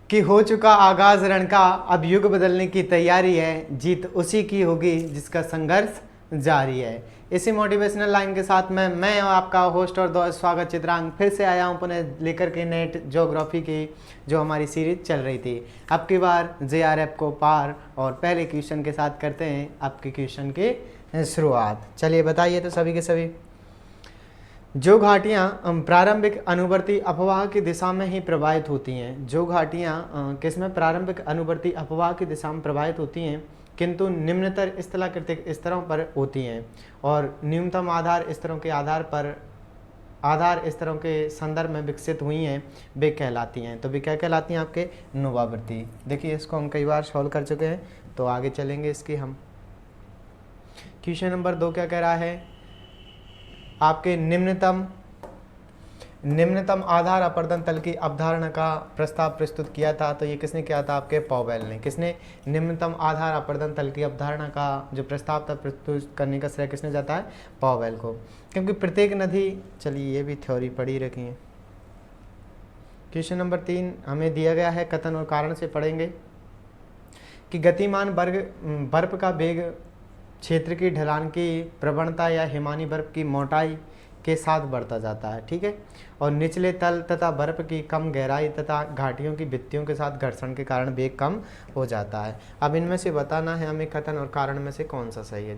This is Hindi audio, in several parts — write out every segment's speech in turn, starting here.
कि हो चुका आगाज रण का, अब युग बदलने की तैयारी है, जीत उसी की होगी जिसका संघर्ष जारी है। इसी मोटिवेशनल लाइन के साथ मैं और आपका होस्ट और दोस्त स्वागत चित्रांग फिर से आया हूं पुनः लेकर के नेट ज्योग्राफी की जो हमारी सीरीज चल रही थी। अब की बार जेआरएफ को पार और पहले क्वेश्चन के साथ करते हैं आपके क्वेश्चन की शुरुआत। चलिए बताइए तो सभी के सभी। जो घाटियाँ प्रारंभिक अनुवर्ती अपवाह की दिशा में ही प्रवाहित होती हैं, जो घाटियाँ किसमें प्रारंभिक अनुवर्ती अपवाह की दिशा में प्रवाहित होती हैं किंतु निम्नतर स्थलाकृतिक स्तरों पर होती हैं और न्यूनतम आधार स्तरों के आधार स्तरों के संदर्भ में विकसित हुई हैं, वे कहलाती हैं। तो वे क्या कहलाती हैं? आपके नुवावर्ती। देखिए इसको हम कई बार सॉल्व कर चुके हैं, तो आगे चलेंगे इसकी हम। क्वेश्चन नंबर 2 क्या कह रहा है? आपके निम्नतम आधार अपर्दन तल की अवधारणा का प्रस्ताव प्रस्तुत किया था। तो ये किसने किया था? आपके पॉवेल ने। किसने? निम्नतम आधार अपर्दन तल की अवधारणा का जो प्रस्ताव था प्रस्तुत करने का श्रेय किसने जाता है? पॉवेल को। क्योंकि प्रत्येक नदी, चलिए ये भी थ्योरी पढ़ी रखी है। क्वेश्चन नंबर 3 हमें दिया गया है, कथन और कारण से पढ़ेंगे कि गतिमान बर्फ का वेग क्षेत्र की ढलान की प्रवणता या हिमानी बर्फ की मोटाई के साथ बढ़ता जाता है, ठीक है। और निचले तल तथा बर्फ की कम गहराई तथा घाटियों की भित्तियों के साथ घर्षण के कारण वेग कम हो जाता है। अब इनमें से बताना है हमें कथन और कारण में से कौन सा सही है।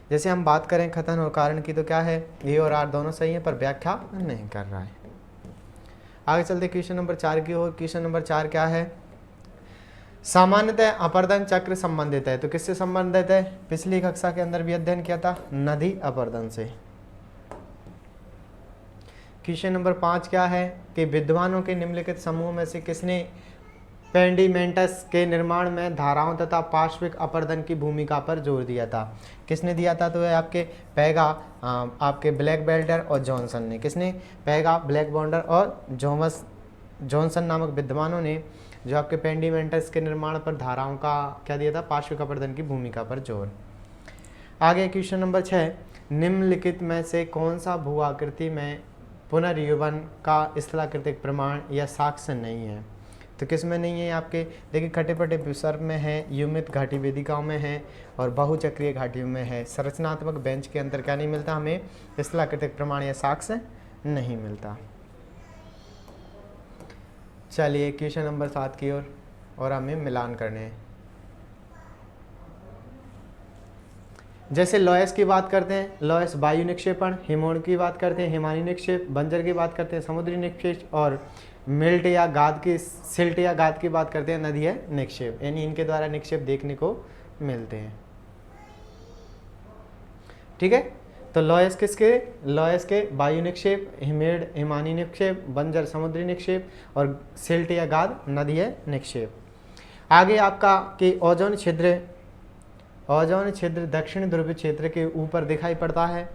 जैसे हम बात करें कथन और कारण की तो क्या है, ए और आर दोनों सही है पर व्याख्या नहीं कर रहा है। आगे चलते क्वेश्चन नंबर 4 की ओर। क्वेश्चन नंबर 4 क्या है? सामान्यतः अपर्दन चक्र संबंधित है। तो किससे संबंधित है? पिछली कक्षा के अंदर भी अध्ययन किया था, नदी अपर्दन से। क्वेश्चन नंबर 5 क्या है कि विद्वानों के निम्नलिखित समूह में से किसने पेंडिमेंटस के निर्माण में धाराओं तथा पार्श्विक अपर्दन की भूमिका पर जोर दिया था? किसने दिया था? तो है आपके पैगा, आपके ब्लैक बेल्डर और जॉनसन ने। किसने? पैगा, ब्लैक बेल्डर और जॉनसन नामक विद्वानों ने जो आपके पेंडिमेंटस के निर्माण पर धाराओं का क्या दिया था? पार्श्विक अपर्दन की भूमिका पर जोर। आगे क्वेश्चन नंबर 6, निम्नलिखित में से कौन सा भू आकृति में पुनर्युवन का स्थलाकृतिक प्रमाण या साक्ष्य नहीं है? तो किस में नहीं है? आपके देखिए खट्टे-पट्टे विसर्ग में है, युमित घाटी वेदिकाओं में है और बहुचक्रीय घाटियों में है। संरचनात्मक बेंच के अंदर क्या नहीं मिलता हमें? स्थलाकृतिक प्रमाण या साक्ष्य नहीं मिलता। चलिए क्वेश्चन नंबर 7 की ओर और हमें मिलान करने हैं। जैसे लॉयस की बात करते हैं, लॉयस वायु निक्षेपण, हिमोन की बात करते हैं हिमानी निक्षेप, बंजर की बात करते हैं समुद्री निक्षेप और सिल्ट या गाद की बात करते हैं नदीय निक्षेप। यानी इनके द्वारा निक्षेप देखने को मिलते हैं, ठीक है। तो लॉयस के वायु निक्षेप, हिमेड हिमानी निक्षेप, बंजर समुद्री निक्षेप और सिल्ट या गाद नदीय निक्षेप। आगे आपका कि ओजोन छिद्र दक्षिण ध्रुवीय क्षेत्र के ऊपर दिखाई पड़ता है,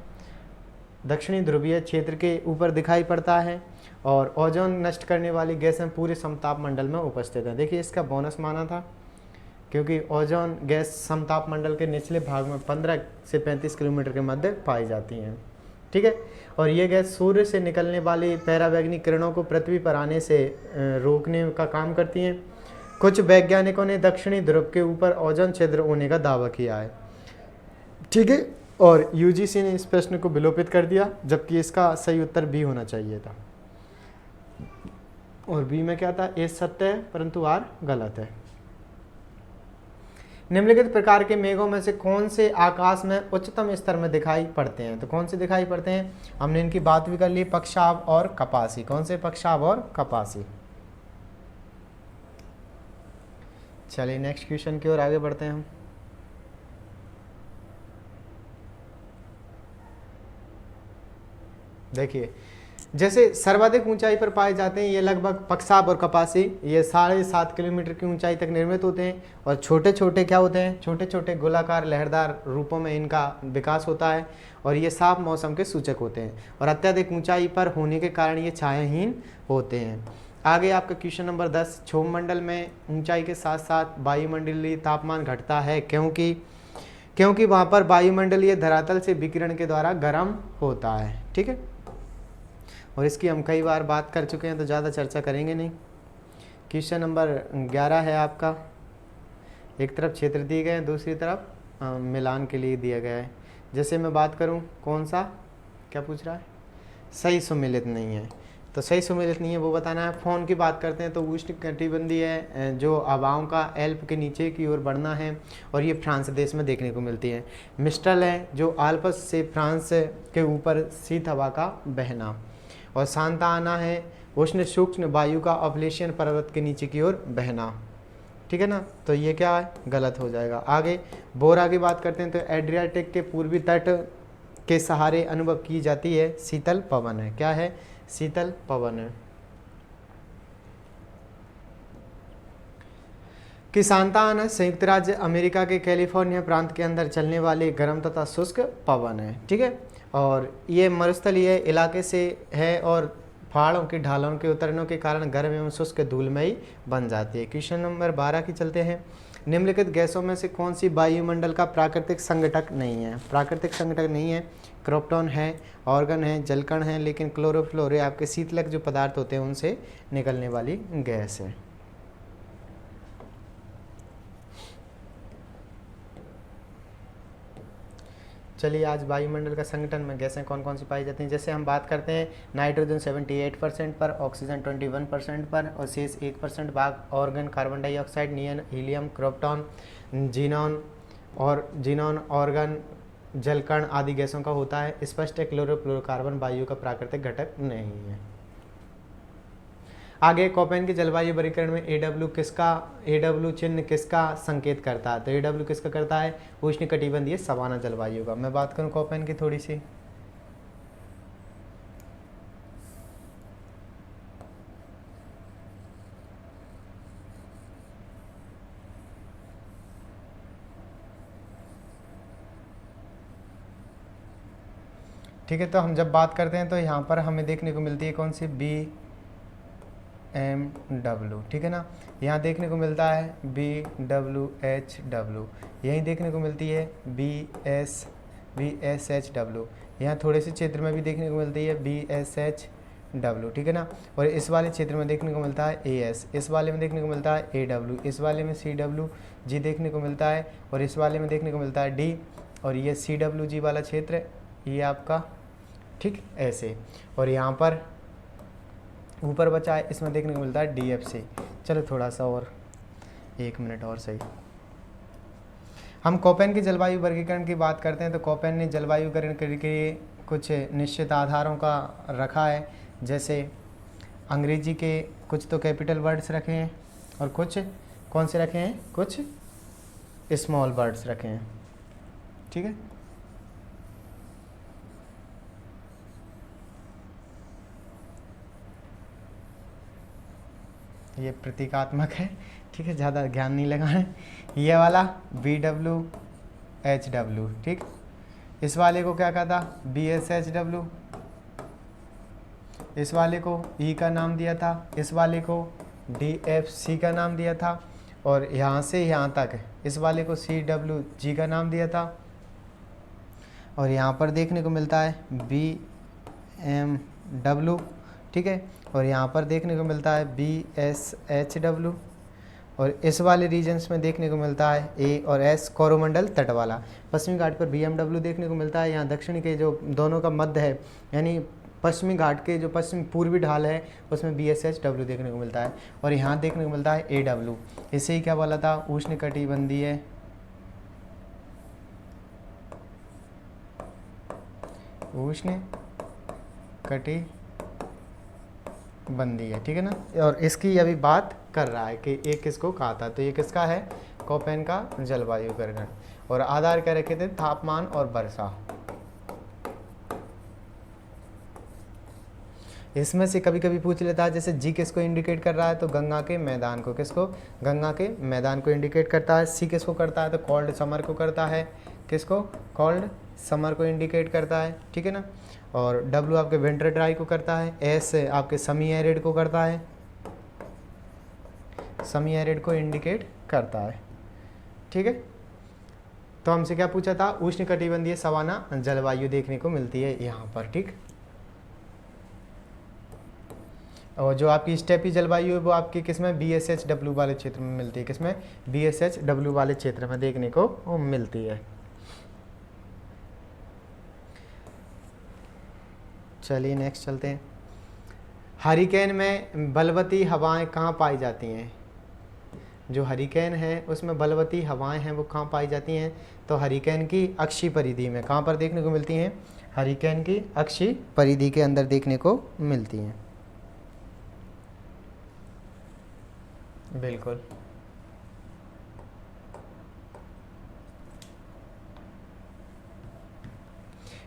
दक्षिणी ध्रुवीय क्षेत्र के ऊपर दिखाई पड़ता है और ओजोन नष्ट करने वाली गैसें पूरे समताप मंडल में उपस्थित है। देखिए इसका बोनस माना था क्योंकि ओजोन गैस समताप मंडल के निचले भाग में 15 से 35 किलोमीटर के मध्य पाई जाती हैं, ठीक है। और ये गैस सूर्य से निकलने वाली पराबैंगनी किरणों को पृथ्वी पर आने से रोकने का काम करती हैं। कुछ वैज्ञानिकों ने दक्षिणी ध्रुव के ऊपर ओजोन छिद्र होने का दावा किया है, ठीक है। और यूजीसी ने इस प्रश्न को विलोपित कर दिया, जबकि इसका सही उत्तर बी होना चाहिए था। और बी में क्या था? ए सत्य है परंतु आर गलत है। निम्नलिखित प्रकार के मेघों में से कौन से आकाश में उच्चतम स्तर में दिखाई पड़ते हैं? तो कौन से दिखाई पड़ते हैं? हमने इनकी बात भी कर ली, पक्षाव और कपासी। कौन से? पक्षाव और कपासी। चलिए नेक्स्ट क्वेश्चन की ओर आगे बढ़ते हैं हम। देखिए जैसे सर्वाधिक ऊंचाई पर पाए जाते हैं ये लगभग पक्षाव और कपासी, ये 7.5 किलोमीटर की ऊंचाई तक निर्मित होते हैं और छोटे छोटे क्या होते हैं? छोटे छोटे गोलाकार लहरदार रूपों में इनका विकास होता है और ये साफ मौसम के सूचक होते हैं और अत्यधिक ऊंचाई पर होने के कारण ये छायाहीन होते हैं। आगे आपका क्वेश्चन नंबर 10, क्षोभ मंडल में ऊंचाई के साथ साथ वायुमंडलीय तापमान घटता है क्योंकि वहाँ पर वायुमंडलीय धरातल से विकिरण के द्वारा गर्म होता है, ठीक है। और इसकी हम कई बार बात कर चुके हैं तो ज़्यादा चर्चा करेंगे नहीं। क्वेश्चन नंबर 11 है आपका। एक तरफ क्षेत्र दिए गए हैं, दूसरी तरफ मिलान के लिए दिया गया है। जैसे मैं बात करूं, कौन सा, क्या पूछ रहा है, सही सुमेलित नहीं है, तो सही सुमेलित नहीं है वो बताना है। फोन की बात करते हैं तो उष्णकटिबंधीय है, जो हवाओं का एल्प के नीचे की ओर बढ़ना है, और ये फ्रांस देश में देखने को मिलती है। मिस्ट्रल है, जो आल्प्स से फ्रांस के ऊपर शीत हवा का बहना। और सांता आना है, उष्ण सूक्ष्म वायु का अपलेशियन पर्वत के नीचे की ओर बहना। ठीक है ना, तो ये क्या है, गलत हो जाएगा। आगे बोरा की बात करते हैं तो एड्रियाटिक के पूर्वी तट के सहारे अनुभव की जाती है शीतल पवन है। क्या है, शीतल पवन है। कि सांता आना संयुक्त राज्य अमेरिका के कैलिफोर्निया प्रांत के अंदर चलने वाले गर्म तथा शुष्क पवन है। ठीक है, और ये मरुस्थलीय इलाके से है और पहाड़ों की ढालों के उतरने के कारण गर्म एवं शुष्क धूलमयी बन जाती है। क्वेश्चन नंबर 12 की चलते हैं। निम्नलिखित गैसों में से कौन सी वायुमंडल का प्राकृतिक संघटक नहीं है। प्राकृतिक संघटक नहीं है, क्रोप्टॉन है, ऑर्गन है, जलकण है, लेकिन क्लोरोफ्लोर आपके शीतलक जो पदार्थ होते हैं उनसे निकलने वाली गैस है। चलिए, आज वायुमंडल का संगठन में गैसें कौन कौन सी पाई जाती हैं। जैसे हम बात करते हैं नाइट्रोजन 78% पर, ऑक्सीजन 21% पर, और शेष 1% भाग ऑर्गन, कार्बन डाइऑक्साइड, नियन, हीलियम, क्रोप्टॉन, जीनॉन, ऑर्गन, जलकण आदि गैसों का होता है। स्पष्ट है, क्लोरोफ्लोरोकार्बन वायु का प्राकृतिक घटक नहीं है। आगे कोपेन के जलवायु वर्गीकरण में AW चिन्ह किसका संकेत करता है। तो AW किसका करता है, उष्णकटिबंधीय सवाना जलवायु का। मैं बात करूं कोपेन की थोड़ी सी, ठीक है। तो हम जब बात करते हैं तो यहाँ पर हमें देखने को मिलती है कौन सी, BMW। ठीक है ना, यहाँ देखने को मिलता है BWHW, यहीं देखने को मिलती है BSHW, यहाँ थोड़े से क्षेत्र में भी देखने को मिलती है BSHW। ठीक है ना, और इस वाले क्षेत्र में देखने को मिलता है AS, इस वाले में देखने को मिलता है AW, इस वाले में CWG देखने को मिलता है, और इस वाले में देखने को मिलता है D, और ये CWG वाला क्षेत्र ये आपका, ठीक ऐसे। और यहाँ पर ऊपर बचा है, इसमें देखने को मिलता है DFC। चलो थोड़ा सा और 1 मिनट और सही। हम कोपेन की जलवायु वर्गीकरण की बात करते हैं तो कोपेन ने जलवायु वर्गीकरण के लिए कुछ निश्चित आधारों का रखा है। जैसे अंग्रेजी के कुछ तो कैपिटल वर्ड्स रखे हैं और कुछ कौन से रखे हैं, कुछ स्मॉल वर्ड्स रखे हैं। ठीक है, ये प्रतीकात्मक है। ठीक है, ज़्यादा ध्यान नहीं लगाना। ये वाला BWHW, ठीक। इस वाले को क्या कहता, BSHW। इस वाले को E का नाम दिया था, इस वाले को DFC का नाम दिया था, और यहाँ से यहाँ तक इस वाले को CWG का नाम दिया था। और यहाँ पर देखने को मिलता है BMW, ठीक है, और यहाँ पर देखने को मिलता है BSHW, और इस वाले रीजन्स में देखने को मिलता है A और S कोरोमंडल तट वाला। पश्चिमी घाट पर BMW देखने को मिलता है। यहाँ दक्षिण के जो दोनों का मध्य है, यानी पश्चिमी घाट के जो पश्चिम पूर्वी ढाल है उसमें BSHW देखने को मिलता है, और यहाँ देखने को मिलता है AW। इसे ही क्या बोला था, उष्णकटिबंधीय बंदी है। ठीक है ना, और इसकी अभी बात कर रहा है कि ये किसको कहा था। तो ये किसका है, कोपेन का जलवायु वर्गीकरण। और आधार क्या रखे थे, तापमान और वर्षा। इसमें से कभी कभी पूछ लेता है, जैसे जी किसको इंडिकेट कर रहा है, तो गंगा के मैदान को, किसको, गंगा के मैदान को इंडिकेट करता है। सी किसको करता है, तो कोल्ड समर को करता है, किसको, कोल्ड समर को इंडिकेट करता है। ठीक है ना, और डब्ल्यू आपके विंटर ड्राई को करता है। एस आपके सेमी एरिड को करता है, सेमी एरिड को इंडिकेट करता है। ठीक है, तो हमसे क्या पूछा था, उष्णकटिबंधीय सवाना जलवायु देखने को मिलती है यहाँ पर। ठीक, और जो आपकी स्टेपी जलवायु है वो आपकी किसमें BSHW वाले क्षेत्र में मिलती है, किसमें BSHW वाले क्षेत्र में देखने को मिलती है। चलिए नेक्स्ट चलते हैं। हरिकेन में बलवती हवाएं कहाँ पाई जाती हैं? जो हरिकेन है उसमें बलवती हवाएं हैं वो कहाँ पाई जाती हैं? तो हरिकेन की अक्षीय परिधि में। कहाँ पर देखने को मिलती हैं? हरिकेन की अक्षीय परिधि के अंदर देखने को मिलती हैं। बिल्कुल।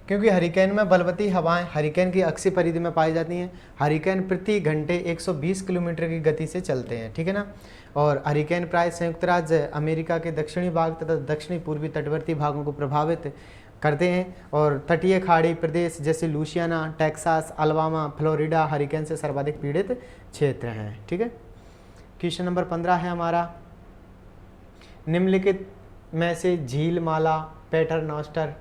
क्योंकि हरिकेन में बलवती हवाएं हरिकेन की अक्षीय परिधि में पाई जाती हैं। हरिकेन प्रति घंटे 120 किलोमीटर की गति से चलते हैं, ठीक है ना। और हरिकेन प्राय संयुक्त राज्य अमेरिका के दक्षिणी भाग तथा दक्षिणी पूर्वी तटवर्ती भागों को प्रभावित करते हैं। और तटीय खाड़ी प्रदेश जैसे Louisiana, Texas, Alabama, Florida hurricane से सर्वाधिक पीड़ित क्षेत्र हैं, ठीक है। क्वेश्चन नंबर 15 है हमारा, निम्नलिखित में से झील माला पैटरनॉस्टर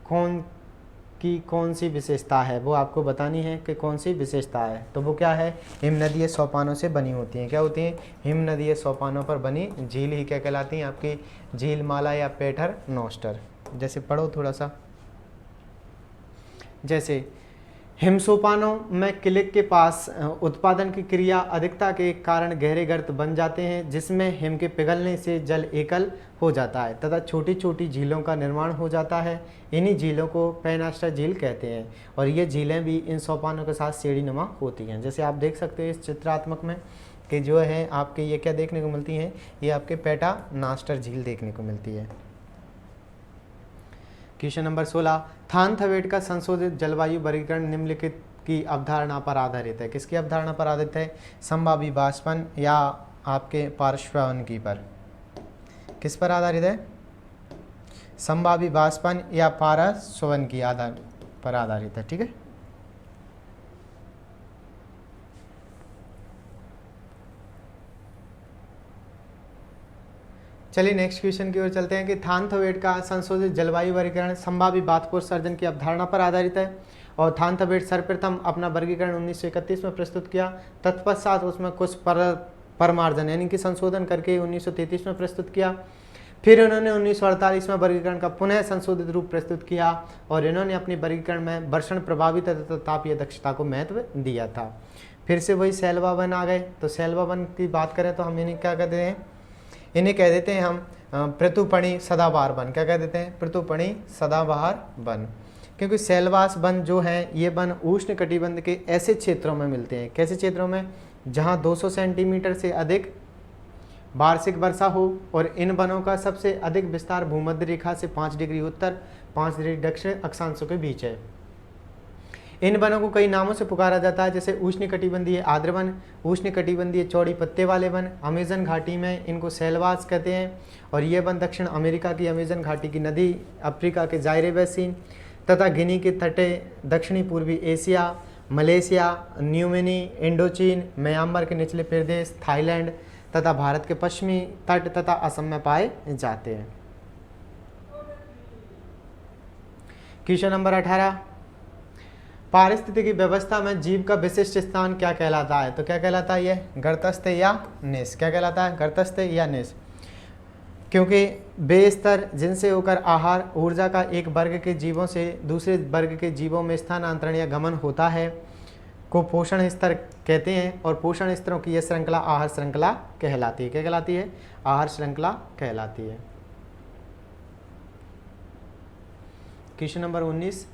कौन सी विशेषता है? वो आपको बतानी है कि कौन सी विशेषता है। तो वो क्या है? हिमनदीय सोपानों से बनी होती हैं। क्या होती हैं? हिमनदीय सोपानों पर बनी झील ही क्या कहलाती हैं? आपकी झील माला या पैटरनॉस्टर। जैसे पढ़ो थोड़ा सा, जैसे हिमसोपानों में क्लिक के पास उत्पादन की क्रिया अधिकता के कारण गहरे गर्त बन जाते हैं, जिसमें हिम के पिघलने से जल एकल हो जाता है तथा छोटी छोटी झीलों का निर्माण हो जाता है। इन्हीं झीलों को पैटरनॉस्टर झील कहते हैं और ये झीलें भी इन सोपानों के साथ सीढ़ीनुमा होती हैं। जैसे आप देख सकते हो इस चित्रात्मक में कि जो है आपके ये क्या देखने को मिलती हैं? ये आपके पैटरनॉस्टर झील देखने को मिलती है। क्वेश्चन नंबर 16, थानथवेट का संशोधित जलवायु वर्गीकरण निम्नलिखित की अवधारणा पर आधारित है। किसकी अवधारणा पर आधारित है? संभावी वाष्पन या आपके पार्श्ववनकी पर। किस पर आधारित है? संभावी वाष्पन या पार्श्ववनकी पर आधारित है, ठीक है। चलिए नेक्स्ट क्वेश्चन की ओर चलते हैं कि थानथवेट का संशोधित जलवायु वर्गीकरण संभावी बाष्पोत्सर्जन की अवधारणा पर आधारित है। और थानथवेट सर्वप्रथम अपना वर्गीकरण 1931 में प्रस्तुत किया। तत्पश्चात उसमें कुछ परमार्जन यानी कि संशोधन करके 1933 में प्रस्तुत किया। फिर इन्होंने 1948 में वर्गीकरण का पुनः संशोधित रूप प्रस्तुत किया और इन्होंने अपनी वर्गीकरण में वर्षण प्रभावित तथा तापीय दक्षता को महत्व दिया था। फिर से वही सेल्वा वन आ गए। तो सेल्वा वन की बात करें तो हम इन्हें क्या कहते हैं? इन्हें कह देते हैं हम पृथुपणी सदाबहार वन। क्या कह देते हैं? पृथुपणी सदाबहार वन। क्योंकि सेल्वास वन जो हैं ये वन उष्ण कटिबंध के ऐसे क्षेत्रों में मिलते हैं। कैसे क्षेत्रों में? जहां 200 सेंटीमीटर से अधिक वार्षिक वर्षा हो। और इन वनों का सबसे अधिक विस्तार भूमध्य रेखा से 5 डिग्री उत्तर 5 डिग्री दक्षिण अक्षांशों के बीच है। इन वनों को कई नामों से पुकारा जाता है, जैसे उष्ण कटिबंधीय आर्द्र वन, उष्ण कटिबंधीय चौड़ी पत्ते वाले वन। अमेजन घाटी में इनको सेल्वास कहते हैं। और ये वन दक्षिण अमेरिका की अमेजन घाटी की नदी, अफ्रीका के जायरे बेसिन तथा गिनी के तटे, दक्षिणी पूर्वी Asia, Malaysia, New Guinea, Indochine, Myanmar के निचले प्रदेश, थाईलैंड तथा भारत के पश्चिमी तट तथा असम में पाए जाते हैं। क्वेश्चन नंबर 18, पारिस्थितिकी व्यवस्था में जीव का विशिष्ट स्थान क्या कहलाता है? तो क्या कहलाता है? ये गर्तस्थ या निश। क्या कहलाता है? गर्तस्थ या निश। क्योंकि बेस्तर जिनसे होकर आहार ऊर्जा का एक वर्ग के जीवों से दूसरे वर्ग के जीवों में स्थानांतरण या गमन होता है को पोषण स्तर कहते हैं। और पोषण स्तरों की यह श्रृंखला आहार श्रृंखला कहलाती है। क्या कहलाती है? आहार श्रृंखला कहलाती है। क्वेश्चन नंबर 19,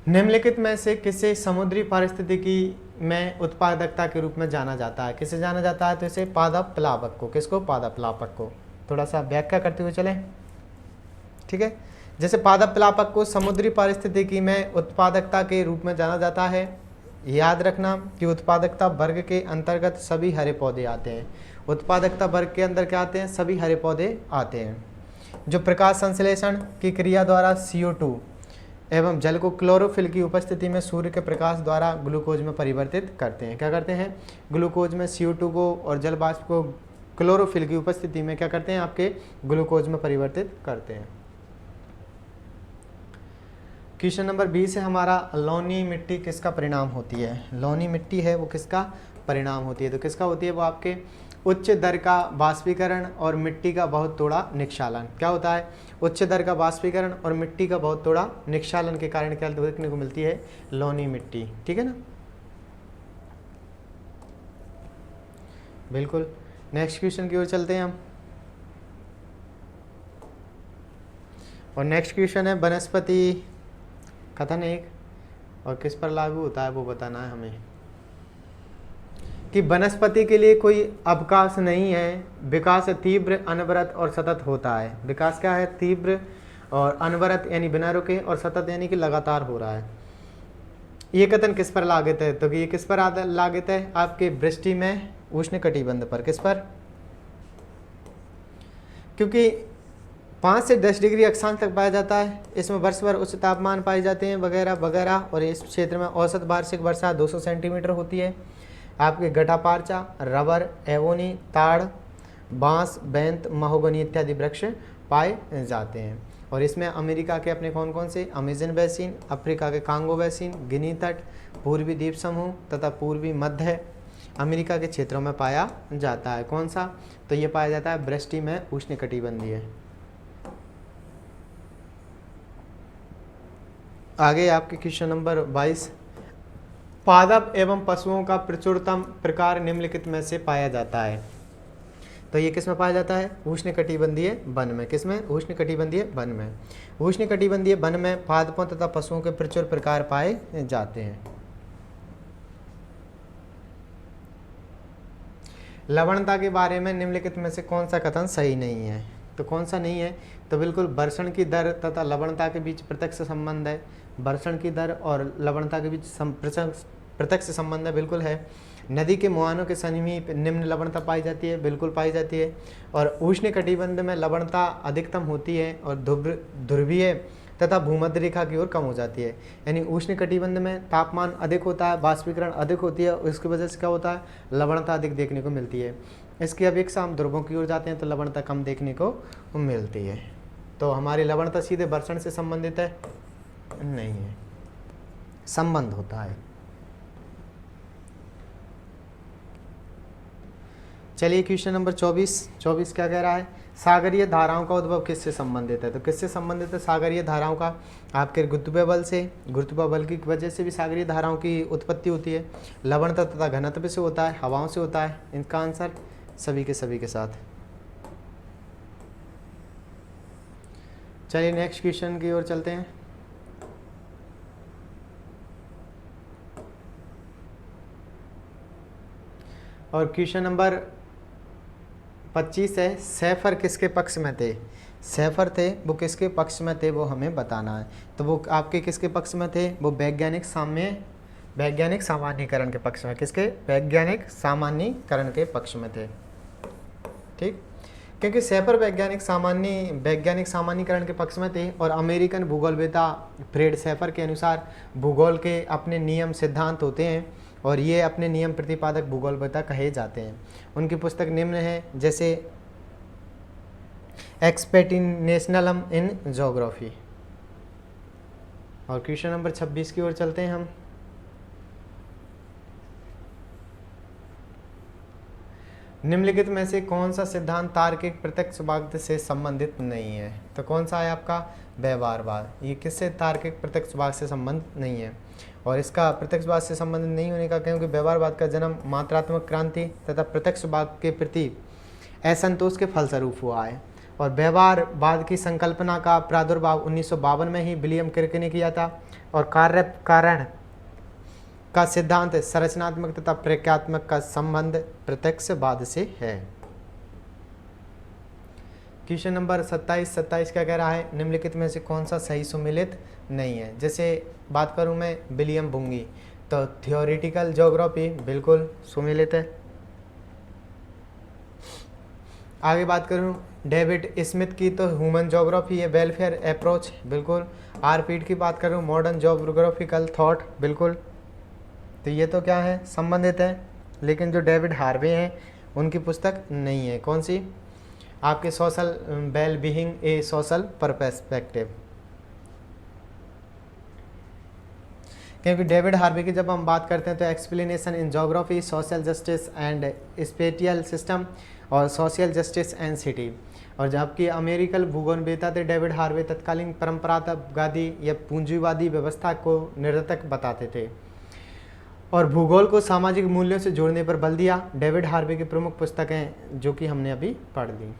निम्नलिखित में से किसे समुद्री पारिस्थितिकी में उत्पादकता के रूप में जाना जाता है? किसे जाना जाता है? तो इसे पादप प्लावक को। किसको? पादप प्लावक को। थोड़ा सा व्याख्या करते हुए चलें, ठीक है। जैसे पादप प्लावक को समुद्री पारिस्थितिकी में उत्पादकता के रूप में जाना जाता है। याद रखना कि उत्पादकता वर्ग के अंतर्गत सभी हरे पौधे आते हैं। उत्पादकता वर्ग के अंदर क्या आते हैं? सभी हरे पौधे आते हैं जो प्रकाश संश्लेषण की क्रिया द्वारा CO2 एवं जल को क्लोरोफिल की उपस्थिति में सूर्य के प्रकाश द्वारा ग्लूकोज में परिवर्तित करते हैं। क्या करते हैं? ग्लूकोज में CO2 को और जल वाष्प को क्लोरोफिल की उपस्थिति में क्या करते हैं? आपके ग्लूकोज में परिवर्तित करते हैं। क्वेश्चन नंबर 20 है हमारा, लौनी मिट्टी किसका परिणाम होती है। लौनी मिट्टी है वो किसका परिणाम होती है, तो किसका होती है वो आपके उच्च दर का वाष्पीकरण और मिट्टी का बहुत थोड़ा निक्षालन। क्या होता है, उच्च दर का वाष्पीकरण और मिट्टी का बहुत थोड़ा निक्षालन के कारण क्या देखने को मिलती है, लौनी मिट्टी। ठीक है ना, बिल्कुल। नेक्स्ट क्वेश्चन की ओर चलते हैं हम, और नेक्स्ट क्वेश्चन है वनस्पति कथन एक, और किस पर लागू होता है वो बताना है हमें, कि वनस्पति के लिए कोई अवकाश नहीं है, विकास तीव्र अनवरत और सतत होता है। विकास क्या है, तीव्र और अनवरत यानी बिना रुके, और सतत यानी कि लगातार हो रहा है। ये कथन किस पर लागत है, तो ये किस पर लागत है, आपके वृष्टि में उष्ण कटिबंध पर। किस पर, क्योंकि 5 से 10 डिग्री अक्षांश तक पाया जाता है, इसमें वर्ष भर उच्च तापमान पाए जाते हैं वगैरह वगैरह, और इस क्षेत्र में औसत वार्षिक वर्षा 200 सेंटीमीटर होती है। आपके गटापार्चा, रबर, एवोनी, ताड़, बांस, बैंत, महोगनी इत्यादि वृक्ष पाए जाते हैं। और इसमें अमेरिका के अपने कौन कौन से, अमेजन बेसिन, अफ्रीका के कांगो बेसिन, गिनी तट, पूर्वी द्वीप समूह तथा पूर्वी मध्य अमेरिका के क्षेत्रों में पाया जाता है। कौन सा, तो ये पाया जाता है वृष्टि में उष्णकटिबंधीय। आगे आपके क्वेश्चन नंबर 22, पादप एवं पशुओं का प्रचुरतम प्रकार निम्नलिखित में से पाया जाता है। तो ये किस में पाया जाता है, उष्णकटिबंधीय वन में। किस में, उष्णकटिबंधीय वन में। उष्णकटिबंधीय वन में पादपों तथा पशुओं के प्रचुर प्रकार पाए जाते हैं। लवणता के बारे में निम्नलिखित में से कौन सा कथन सही नहीं है, तो कौन सा नहीं है, तो बिल्कुल वर्षण की दर तथा लवणता के बीच प्रत्यक्ष संबंध है। वर्षण की दर और लवणता के बीच प्रत्यक्ष संबंध है, बिल्कुल है। नदी के मुहानों के समीप निम्न लवणता पाई जाती है, बिल्कुल पाई जाती है। और उष्ण कटिबंध में लवणता अधिकतम होती है और ध्रुवीय तथा भूमध्य रेखा की ओर कम हो जाती है। यानी उष्ण कटिबंध में तापमान अधिक होता है, वाष्पीकरण अधिक होती है, उसकी वजह से क्या होता है, लवणता अधिक देखने को मिलती है। इसकी अपेक्षा हम ध्रुवों की ओर जाते हैं तो लवणता कम देखने को मिलती है। तो हमारी लवणता सीधे वर्षण से संबंधित है, नहीं है, संबंध होता है। चलिए क्वेश्चन नंबर 24 क्या कह रहा है, सागरीय धाराओं का उद्भव किससे संबंधित है। तो किससे संबंधित है सागरीय धाराओं का, आपके गुरुत्वीय बल से। गुरुत्वीय बल की वजह से भी सागरीय धाराओं की उत्पत्ति होती है। लवणता तथा घनत्व से होता है, हवाओं से होता है। इनका आंसर सभी के साथ। चलिए नेक्स्ट क्वेश्चन की ओर चलते हैं। और क्वेश्चन नंबर 25 है, सैफर किसके पक्ष में थे। सैफर थे वो किसके पक्ष में थे वो हमें बताना है। तो वो आपके किसके पक्ष में थे, वो वैज्ञानिक सामान्यीकरण के पक्ष में। किसके, वैज्ञानिक सामान्यीकरण के पक्ष में थे। ठीक, क्योंकि सैफर वैज्ञानिक सामान्यीकरण के पक्ष में थे। और अमेरिकन भूगोलवेत्ता फ्रेड सैफर के अनुसार भूगोल के अपने नियम सिद्धांत होते हैं, और ये अपने नियम प्रतिपादक भूगोलवेत्ता कहे जाते हैं। उनकी पुस्तक निम्न है, जैसे एक्सपेडिशनलम इन ज्योग्राफी। और क्वेश्चन नंबर 26 की ओर चलते हैं हम। निम्नलिखित में से कौन सा सिद्धांत तार्किक प्रत्यक्षवाद से संबंधित नहीं है। तो कौन सा है आपका, व्यवहारवाद। ये किससे, तार्किक प्रत्यक्षवाद से संबंध नहीं है। और इसका प्रत्यक्षवाद से संबंधित नहीं होने का क्योंकि व्यवहारवाद का जन्म मात्रात्मक क्रांति तथा प्रत्यक्षवाद के प्रति असंतोष के फलस्वरूप हुआ है। और व्यवहारवाद की संकल्पना का प्रादुर्भाव 1952 में ही विलियम किर्क ने किया था। और कार्य कारण का सिद्धांत संरचनात्मक तथा प्रक्रियात्मक का संबंध प्रत्यक्षवाद से है। क्वेश्चन नंबर 27 क्या कह रहा है, निम्नलिखित में से कौन सा सही सुमेलित नहीं है। जैसे बात करूं मैं विलियम बुंगी, तो थियोरेटिकल ज्योग्राफी बिल्कुल सुमेलित है। आगे बात करूं डेविड स्मिथ की, तो ह्यूमन ज्योग्राफी है, वेलफेयर अप्रोच बिल्कुल। आर पीट की बात करूं, मॉडर्न ज्योग्राफिकल थॉट बिल्कुल। तो ये तो क्या है, संबंधित है। लेकिन जो डेविड हार्वे हैं उनकी पुस्तक नहीं है। कौन सी, आपके social well being a social perspective. क्योंकि डेविड हार्वे की जब हम बात करते हैं तो explanation in geography, social justice and spatial system और सोशल जस्टिस एंड सिटी। और जबकि अमेरिकन भूगोलवेत्ता थे डेविड हार्वे तत्कालीन परंपरावादी या पूंजीवादी व्यवस्था को निरर्थक बताते थे और भूगोल को सामाजिक मूल्यों से जोड़ने पर बल दिया। डेविड हार्वे की प्रमुख पुस्तकें जो कि हमने अभी पढ़ ली।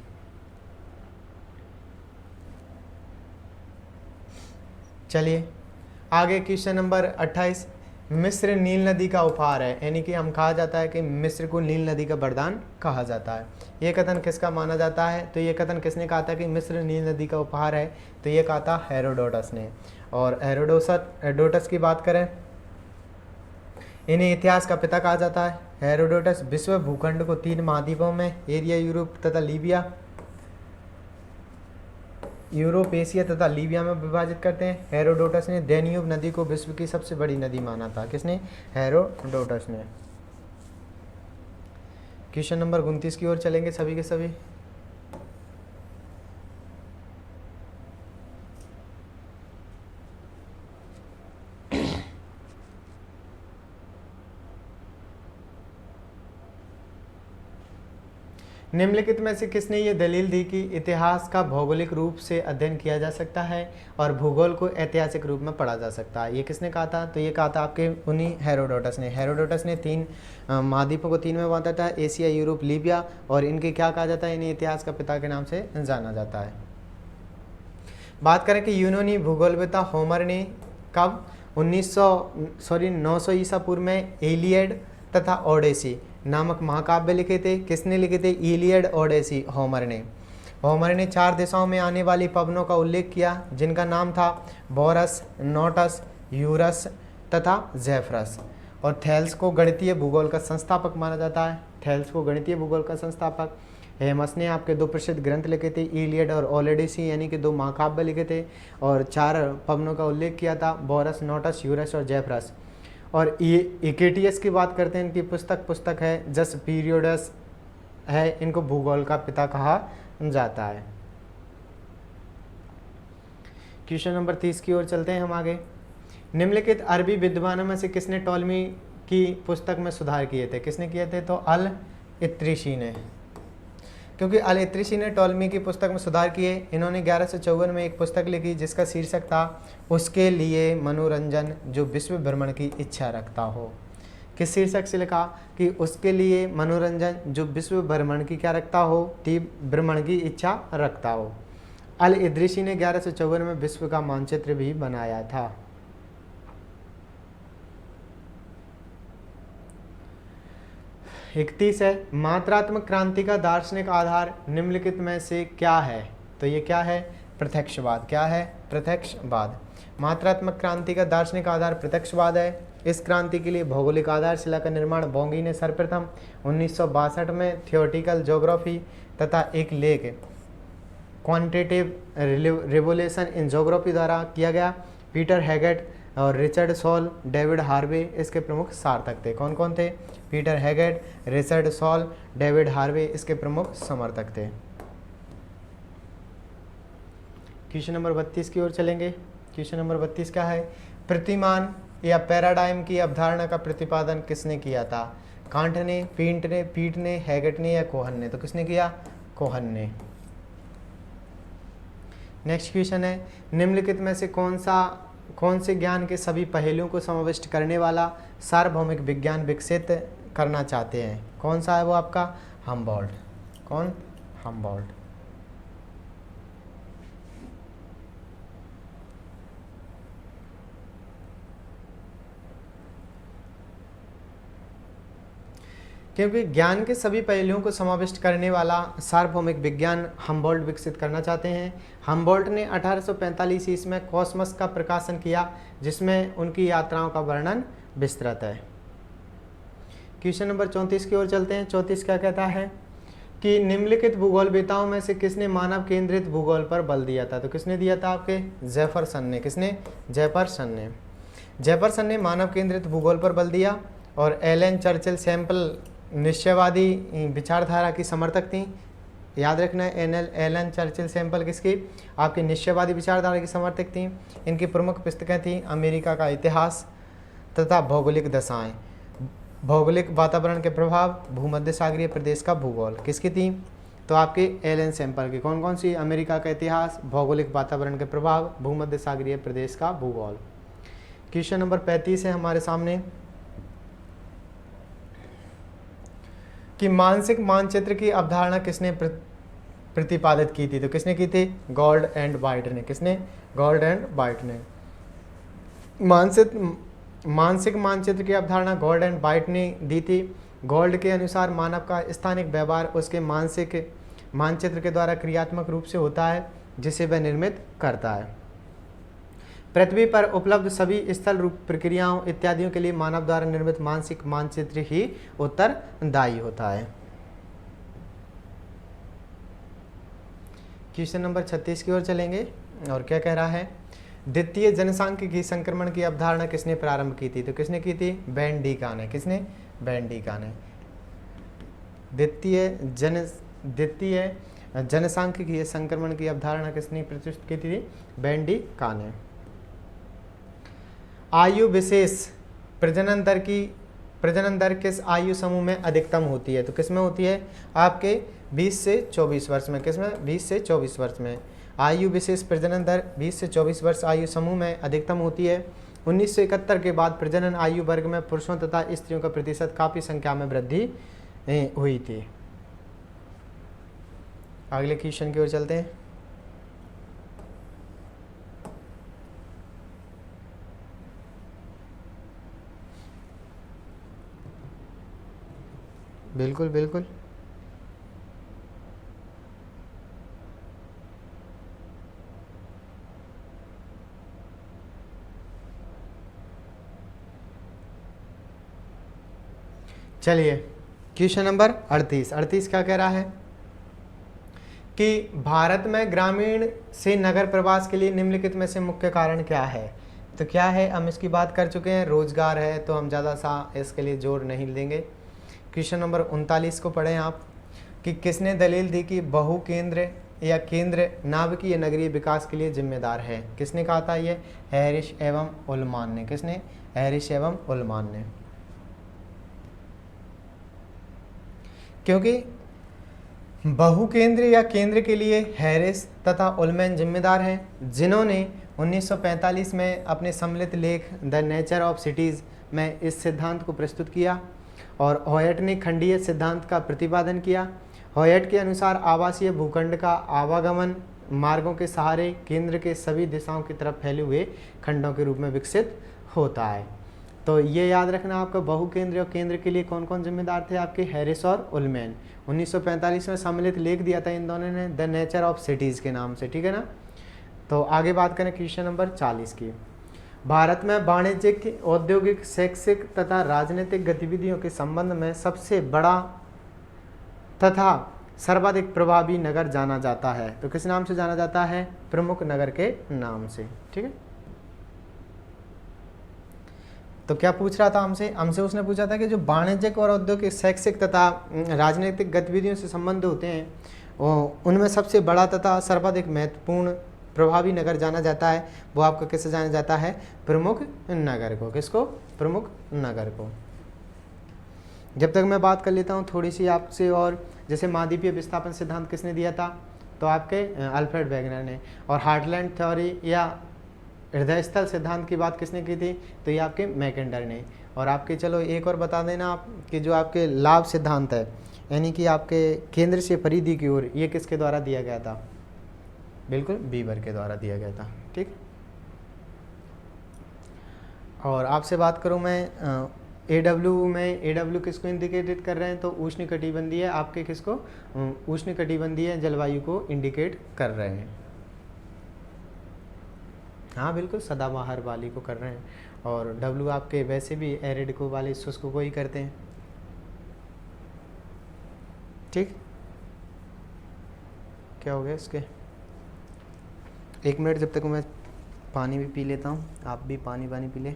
चलिए आगे क्वेश्चन नंबर 28। मिस्र नील नदी का उपहार है, यानी कि हम कहा जाता है कि मिस्र को नील नदी का वरदान कहा जाता है। ये कथन किसका माना जाता है? तो ये कथन किसने कहा था कि मिस्र नील नदी का उपहार है? तो ये कहा था हेरोडोटस ने। और हेरोडोटस की बात करें, इन्हें इतिहास का पिता कहा जाता है। हेरोडोटस विश्व भूखंड को 3 महाद्वीपों में एरिया यूरोप, एशिया तथा लीबिया में विभाजित करते हैं। हेरोडोटस ने डैन्यूब नदी को विश्व की सबसे बड़ी नदी माना था। किसने? हेरोडोटस ने। क्वेश्चन नंबर 29 की ओर चलेंगे सभी के सभी। निम्नलिखित में से किसने ये दलील दी कि इतिहास का भौगोलिक रूप से अध्ययन किया जा सकता है और भूगोल को ऐतिहासिक रूप में पढ़ा जा सकता है? ये किसने कहा था? तो ये कहा था आपके उन्हीं हेरोडोटस ने। हेरोडोटस ने 3 महाद्वीपों को 3 में बांटा था, एशिया, यूरोप, लीबिया, और इनके क्या कहा जाता है? इन्हें इतिहास का पिता के नाम से जाना जाता है। बात करें कि यूनानी भूगोलवेत्ता होमर ने कब 900 ईसा पूर्व में इलियड तथा ओडेसी नामक महाकाव्य लिखे थे? किसने लिखे थे? इलियड, ओडेसी, होमर ने। होमर ने 4 दिशाओं में आने वाली पवनों का उल्लेख किया जिनका नाम था बोरस, नोटस, यूरस तथा जेफरस। और थेल्स को गणितीय भूगोल का संस्थापक माना जाता है। थेल्स को गणितीय भूगोल का संस्थापक। हेमस ने आपके 2 प्रसिद्ध ग्रंथ लिखे थे, इलियड और ओडेसी, यानी कि 2 महाकाव्य लिखे थे और 4 पवनों का उल्लेख किया था, बोरस, नोटस, यूरस और जेफरस। और इकेटियस की बात करते हैं, इनकी पुस्तक है जस पीरियोडस है। इनको भूगोल का पिता कहा जाता है। क्वेश्चन नंबर 30 की ओर चलते हैं हम आगे। निम्नलिखित अरबी विद्वानों में से किसने टॉलमी की पुस्तक में सुधार किए थे? किसने किए थे? तो अल इत्रिशी ने। क्योंकि अल इत्रिशी ने टॉलमी की पुस्तक में सुधार किए। इन्होंने 1154 में एक पुस्तक लिखी जिसका शीर्षक था उसके लिए मनोरंजन जो विश्व भ्रमण की इच्छा रखता हो। किस शीर्षक से लिखा? कि उसके लिए मनोरंजन जो विश्व भ्रमण की क्या रखता हो? भ्रमण की इच्छा रखता हो। अल इद्रिसी ने 1154 में विश्व का मानचित्र भी बनाया था। इकतीस है, मात्रात्मक क्रांति का दार्शनिक आधार निम्नलिखित में से क्या है? तो ये क्या है? प्रत्यक्षवाद। क्या है? प्रत्यक्षवाद। मात्रात्मक क्रांति का दार्शनिक आधार प्रत्यक्षवाद है। इस क्रांति के लिए भौगोलिक आधारशिला का निर्माण बोंगी ने सर्वप्रथम 1962 में थियोरेटिकल ज्योग्राफी तथा एक लेख क्वांटिटेटिव रिवोल्यूशन इन ज्योग्राफी द्वारा किया गया। पीटर हैगेट और रिचर्ड सॉल, डेविड हार्वे इसके प्रमुख सार्थक थे। कौन कौन थे? Peter Haggett, Richard Saul, David Harvey इसके प्रमुख समर्थक थे। क्वेश्चन नंबर 32 की ओर चलेंगे। क्वेश्चन नंबर 32 क्या है? प्रतिमान या पैराडाइम की अवधारणा का प्रतिपादन किसने किया था? कांट ने, पीट ने, हैगेट ने या कोहन ने? तो किसने किया? कोहन ने। नेक्स्ट क्वेश्चन है, निम्नलिखित में से कौन से ज्ञान के सभी पहलुओं को समाविष्ट करने वाला सार्वभौमिक विज्ञान विकसित करना चाहते हैं? कौन सा है वो आपका? हम्बोल्ट। कौन? हम्बोल्ट। क्योंकि ज्ञान के सभी पहलुओं को समाविष्ट करने वाला सार्वभौमिक विज्ञान हम्बोल्ट विकसित करना चाहते हैं। हम्बोल्ट ने 1845 ईस्वी में कॉस्मस का प्रकाशन किया जिसमें उनकी यात्राओं का वर्णन विस्तृत है। क्वेश्चन नंबर 34 की ओर चलते हैं। 34 क्या कहता है कि निम्नलिखित भूगोलवेत्ताओं में से किसने मानव केंद्रित भूगोल पर बल दिया था? तो किसने दिया था? आपके जेफरसन ने। किसने? जेफरसन ने। जेफरसन ने मानव केंद्रित भूगोल पर बल दिया। और एलन चर्चिल सैम्पल निश्चयवादी विचारधारा की समर्थक थी। याद रखना है, एलन चर्चिल सैम्पल किसकी? आपकी निश्चयवादी विचारधारा की समर्थक थी। इनकी प्रमुख पुस्तकें थी अमेरिका का इतिहास, तथा भौगोलिक दशाएं। भौगोलिक वातावरण के प्रभाव, भूमध्य सागरीय प्रदेश का भूगोल। किसकी थी? तो आपके एलन सैंपल की। कौन कौन सी? अमेरिका का इतिहास, भौगोलिक वातावरण के प्रभाव, भूमध्य सागरीय प्रदेश का भूगोल। क्वेश्चन नंबर 35 है हमारे सामने कि मानसिक मानचित्र की अवधारणा किसने प्रतिपादित की थी? तो किसने की थी? गॉल्ड एंड वाइट ने। किसने? गॉल्ड एंड वाइट ने। मानसिक मानचित्र की अवधारणा गॉल्ड एंड वाइट ने दी थी। गॉल्ड के अनुसार मानव का स्थानिक व्यवहार उसके मानसिक मानचित्र के द्वारा क्रियात्मक रूप से होता है, जिसे वह निर्मित करता है। पृथ्वी पर उपलब्ध सभी स्थल रूप प्रक्रियाओं इत्यादियों के लिए मानव द्वारा निर्मित मानसिक मानचित्र ही उत्तरदायी होता है। क्वेश्चन नंबर 36 की ओर चलेंगे और क्या कह रहा है? द्वितीय जनसांख्यिकी संक्रमण की अवधारणा किसने प्रारंभ की थी? तो किसने की थी? वैन डीका ने। किसने? वैन डीका ने। द्वितीय जनसांख्यिकीय संक्रमण की अवधारणा किसने प्रतिष्ठित की थी? वैन डीका ने। आयु विशेष प्रजनन दर किस आयु समूह में अधिकतम होती है? तो किस में होती है? आपके 20 से 24 वर्ष में। किस में? 20 से 24 वर्ष में। आयु विशेष प्रजनन दर 20 से 24 वर्ष आयु समूह में अधिकतम होती है। 1971 के बाद प्रजनन आयु वर्ग में पुरुषों तथा स्त्रियों का प्रतिशत काफी संख्या में वृद्धि हुई थी। अगले क्वेश्चन की ओर चलते हैं। बिल्कुल बिल्कुल। चलिए क्वेश्चन नंबर 38 क्या कह रहा है कि भारत में ग्रामीण से नगर प्रवास के लिए निम्नलिखित में से मुख्य कारण क्या है? तो क्या है? हम इसकी बात कर चुके हैं। रोजगार है, तो हम ज़्यादा सा इसके लिए जोर नहीं देंगे। क्वेश्चन नंबर 39 को पढ़ें आप कि किसने दलील दी कि बहु केंद्र या केंद्र नाभिकीय नगरीय विकास के लिए जिम्मेदार है? किसने कहा था ये? हैरिस एवं उल्मान ने। किसने? हैरिस एवं उल्मान ने। क्योंकि बहुकेंद्र या केंद्र के लिए हैरिस तथा उल्मैन जिम्मेदार हैं, जिन्होंने 1945 में अपने सम्मिलित लेख द नेचर ऑफ सिटीज़ में इस सिद्धांत को प्रस्तुत किया और हॉयट ने खंडीय सिद्धांत का प्रतिपादन किया। हॉयट के अनुसार आवासीय भूखंड का आवागमन मार्गों के सहारे केंद्र के सभी दिशाओं की तरफ फैले हुए खंडों के रूप में विकसित होता है। तो ये याद रखना आपका बहुकेंद्र और केंद्र के लिए कौन कौन जिम्मेदार थे? आपके हैरिस और उल्मैन। 1945 में सम्मिलित लेख दिया था इन दोनों ने द नेचर ऑफ सिटीज़ के नाम से। ठीक है ना? तो आगे बात करें क्वेश्चन नंबर 40 की। भारत में वाणिज्यिक, औद्योगिक, शैक्षिक तथा राजनीतिक गतिविधियों के संबंध में सबसे बड़ा तथा सर्वाधिक प्रभावी नगर जाना जाता है। तो किस नाम से जाना जाता है? प्रमुख नगर के नाम से। ठीक है। तो क्या पूछ रहा था हमसे उसने पूछा था कि जो वाणिज्यिक और औद्योगिक, शैक्षिक तथा राजनीतिक गतिविधियों से संबंध होते हैं उनमें सबसे बड़ा तथा सर्वाधिक महत्वपूर्ण प्रभावी नगर जाना जाता है, वो आपको किससे जाना जाता है? प्रमुख नगर को। किसको? प्रमुख नगर को। जब तक मैं बात कर लेता हूँ थोड़ी सी आपसे, और जैसे महाद्वीपीय विस्थापन सिद्धांत किसने दिया था? तो आपके अल्फ्रेड वेगनर ने। और हार्टलैंड थ्योरी या हृदय स्थल सिद्धांत की बात किसने की थी? तो ये आपके मैकेंडर ने। और आपके चलो एक और बता देना आप कि जो आपके लाभ सिद्धांत है, यानी कि आपके केंद्र से परिधि की ओर, ये किसके द्वारा दिया गया था? बिल्कुल बीबर के द्वारा दिया गया था। ठीक। और आपसे बात करूं मैं AW किसको इंडिकेट कर रहे हैं? तो उष्णकटिबंधीय, आपके किसको? उष्णकटिबंधीय जलवायु को इंडिकेट कर रहे हैं। हाँ बिल्कुल, सदाबहार वाली को कर रहे हैं। और W आपके वैसे भी एरिड को वाले शुष्क को ही करते हैं। ठीक। क्या हो गया इसके? एक मिनट, जब तक मैं पानी भी पी लेता हूँ, आप भी पानी पी ले।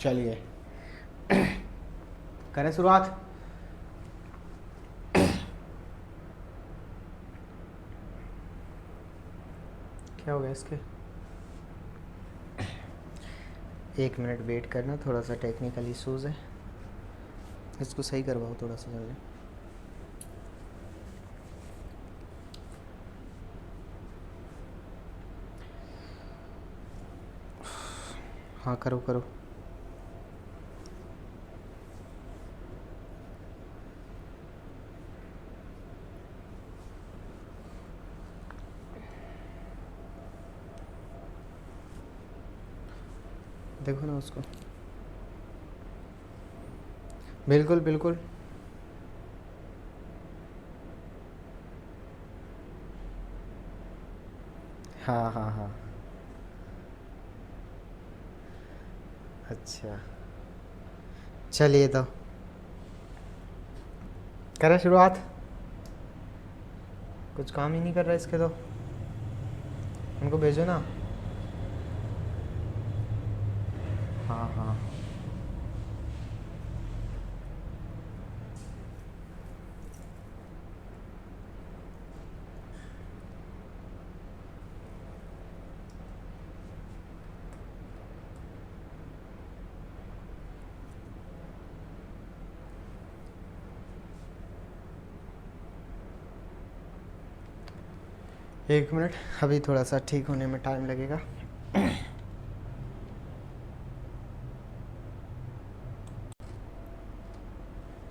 चलिए करें शुरुआत। क्या हो गया इसके? 1 मिनट वेट करना, थोड़ा सा टेक्निकल इशूज़ है, इसको सही करवाओ थोड़ा सा जल्दी। हाँ करो करो। देखो ना उसको, बिल्कुल बिल्कुल। हाँ हाँ हाँ, अच्छा चलिए तो करें शुरुआत। कुछ काम ही नहीं कर रहा इसके, तो उनको भेजो ना। हाँ हाँ, एक मिनट, अभी थोड़ा सा ठीक होने में टाइम लगेगा।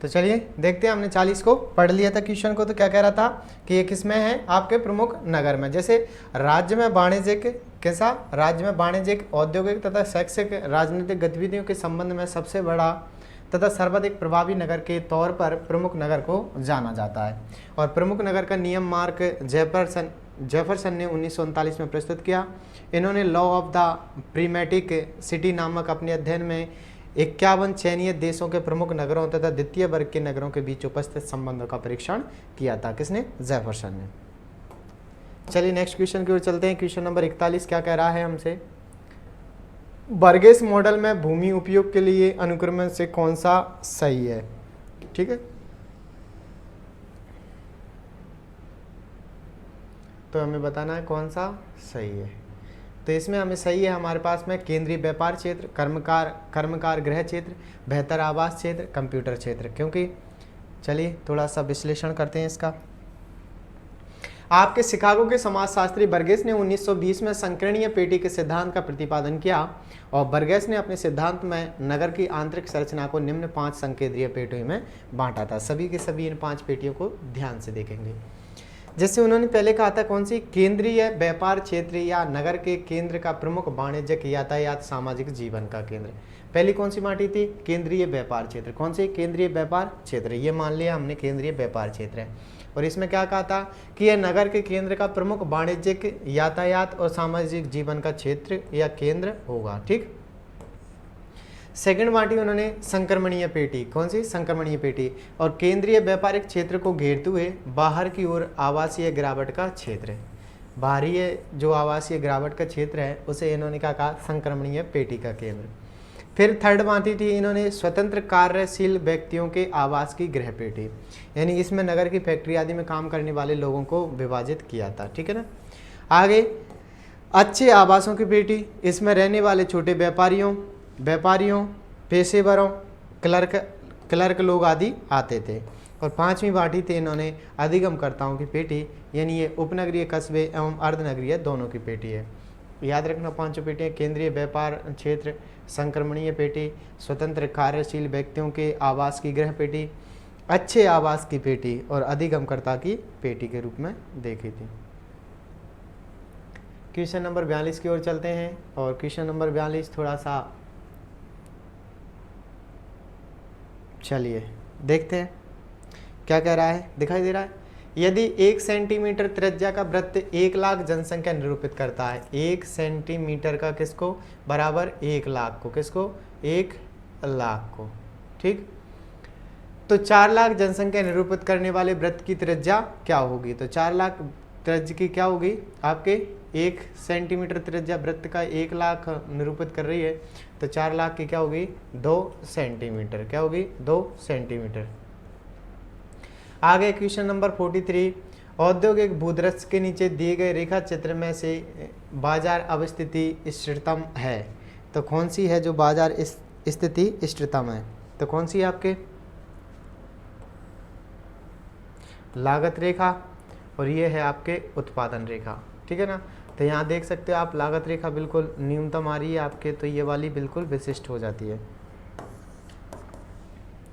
तो चलिए देखते हैं, हमने 40 को पढ़ लिया था क्वेश्चन को। तो क्या कह रहा था कि ये किसमें है, आपके प्रमुख नगर में। जैसे राज्य में वाणिज्यिक, कैसा राज्य में वाणिज्यिक, औद्योगिक तथा शैक्षिक राजनीतिक गतिविधियों के संबंध में सबसे बड़ा तथा सर्वाधिक प्रभावी नगर के तौर पर प्रमुख नगर को जाना जाता है। और प्रमुख नगर का नियम मार्क जेफरसन ने 1939 में प्रस्तुत किया। इन्होंने लॉ ऑफ द प्रीमेटिक सिटी नामक अपने अध्ययन में 51 चयनित देशों के प्रमुख नगरों तथा द्वितीय वर्ग के नगरों के बीच उपस्थित संबंधों का परीक्षण किया था। किसने? जेफरसन ने। चलिए नेक्स्ट क्वेश्चन की ओर चलते हैं। क्वेश्चन नंबर 41 क्या कह रहा है हमसे, बर्गेस मॉडल में भूमि उपयोग के लिए अनुक्रमण से कौन सा सही है। ठीक है, तो हमें बताना है कौन सा सही है। तो इसमें हमें सही है हमारे पास में केंद्रीय व्यापार क्षेत्र, कर्मकार गृह क्षेत्र, बेहतर आवास क्षेत्र, कंप्यूटर क्षेत्र। क्योंकि चलिए थोड़ा सा विश्लेषण करते हैं इसका। आपके शिकागो के समाजशास्त्री बर्गेस ने 1920 में संकीर्णीय पेटी के सिद्धांत का प्रतिपादन किया। और बर्गेस ने अपने सिद्धांत में नगर की आंतरिक संरचना को निम्न 5 संकेंद्रीय पेटियों में बांटा था। सभी के सभी इन 5 पेटियों को ध्यान से देखेंगे। जैसे उन्होंने पहले कहा था कौन सी, केंद्रीय व्यापार क्षेत्र या नगर के केंद्र का प्रमुख वाणिज्यिक, यातायात, सामाजिक जीवन का केंद्र। पहली कौन सी बांटी थी? केंद्रीय व्यापार क्षेत्र। कौन सी? केंद्रीय व्यापार क्षेत्र। ये मान लिया हमने केंद्रीय व्यापार क्षेत्र है। और इसमें क्या कहा था कि यह नगर के केंद्र का प्रमुख वाणिज्यिक, यातायात और सामाजिक जीवन का क्षेत्र या केंद्र होगा। ठीक। सेकंड बांटी उन्होंने संक्रमणीय पेटी। कौन सी? संक्रमणीय पेटी। और केंद्रीय व्यापारिक क्षेत्र को घेरते हुए बाहर की ओर आवासीय गिरावट का क्षेत्र, बाहरी जो आवासीय गिरावट का क्षेत्र है उसे इन्होंने क्या कहा? संक्रमणीय पेटी का केंद्र। फिर थर्ड बांटी थी इन्होंने स्वतंत्र कार्यशील व्यक्तियों के आवास की गृह पेटी, यानी इसमें नगर की फैक्ट्री आदि में काम करने वाले लोगों को विभाजित किया था। ठीक है ना। आगे अच्छे आवासों की पेटी, इसमें रहने वाले छोटे व्यापारियों, पेशेवरों, क्लर्क लोग आदि आते थे। और पांचवी बांटी थी इन्होंने अधिगमकर्ताओं की पेटी, यानी ये उपनगरीय, कस्बे एवं अर्धनगरीय दोनों की पेटी है। याद रखना पांचों पेटियाँ, केंद्रीय व्यापार क्षेत्र, संक्रमणीय पेटी, स्वतंत्र कार्यशील व्यक्तियों के आवास की गृह पेटी, अच्छे आवास की पेटी और अधिगमकर्ता की पेटी के रूप में देखी थी। क्वेश्चन नंबर 42 की ओर चलते हैं। और क्वेश्चन नंबर 42 थोड़ा सा चलिए देखते हैं क्या कह रहा है। दिखाई दे रहा है, यदि 1 सेंटीमीटर त्रिज्या का वृत्त 1 लाख जनसंख्या निरूपित करता है, 1 सेंटीमीटर का किसको बराबर 1 लाख को, किसको 1 लाख को। ठीक। तो 4 लाख जनसंख्या निरूपित करने वाले वृत्त की त्रिज्या क्या होगी? तो 4 लाख त्रिज्या की क्या होगी आपके 1 सेंटीमीटर त्रिज्या वृत्त का 1 लाख निरूपित कर रही है, तो 4 लाख की क्या होगी 2 सेंटीमीटर, क्या होगी 2 सेंटीमीटर। आगे क्वेश्चन नंबर 43, औद्योगिक भूदृश्य के नीचे दिए गए रेखा चित्र में से बाजार अवस्थिति इष्टतम है, तो कौन सी है जो बाजार स्थिति इष्टतम है, तो कौन सी है आपके लागत रेखा और ये है आपके उत्पादन रेखा, ठीक है ना। तो यहाँ देख सकते हो आप लागत रेखा बिल्कुल न्यूनतम आ रही है आपके, तो ये वाली बिल्कुल विशिष्ट हो जाती है,